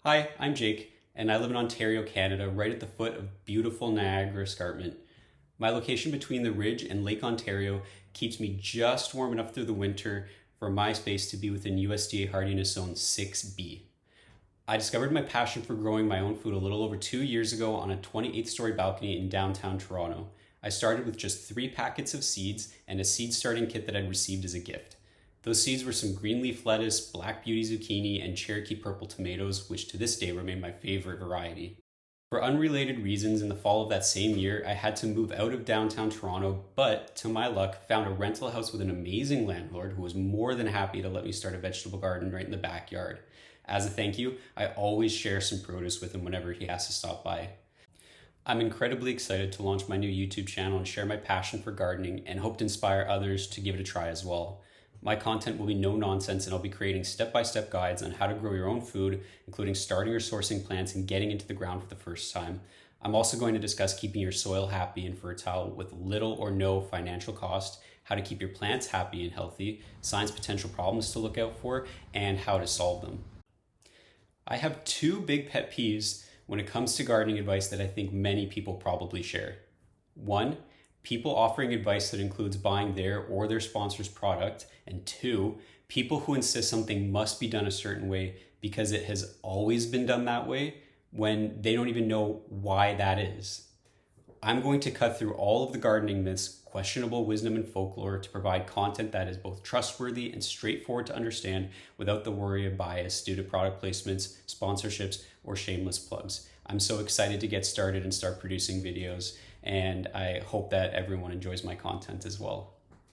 Hi, I'm Jake, and I live in Ontario, Canada, right at the foot of beautiful Niagara Escarpment. My location between the ridge and Lake Ontario keeps me just warm enough through the winter for my space to be within USDA hardiness zone 6B. I discovered my passion for growing my own food a little over 2 years ago on a 28th-story balcony in downtown Toronto. I started with just 3 packets of seeds and a seed starting kit that I'd received as a gift. Those seeds were some green leaf lettuce, black beauty zucchini, and Cherokee purple tomatoes, which to this day remain my favorite variety. For unrelated reasons, in the fall of that same year, I had to move out of downtown Toronto, but to my luck, found a rental house with an amazing landlord who was more than happy to let me start a vegetable garden right in the backyard. As a thank you, I always share some produce with him whenever he has to stop by. I'm incredibly excited to launch my new YouTube channel and share my passion for gardening and hope to inspire others to give it a try as well. My content will be no nonsense, and I'll be creating step-by-step guides on how to grow your own food, including starting or sourcing plants and getting into the ground for the first time. I'm also going to discuss keeping your soil happy and fertile with little or no financial cost, how to keep your plants happy and healthy, signs potential problems to look out for, and how to solve them. I have 2 big pet peeves when it comes to gardening advice that I think many people probably share. One, people offering advice that includes buying their or their sponsor's product. And 2, people who insist something must be done a certain way because it has always been done that way when they don't even know why that is. I'm going to cut through all of the gardening myths, questionable wisdom, and folklore to provide content that is both trustworthy and straightforward to understand without the worry of bias due to product placements, sponsorships, or shameless plugs. I'm so excited to get started and start producing videos, and I hope that everyone enjoys my content as well.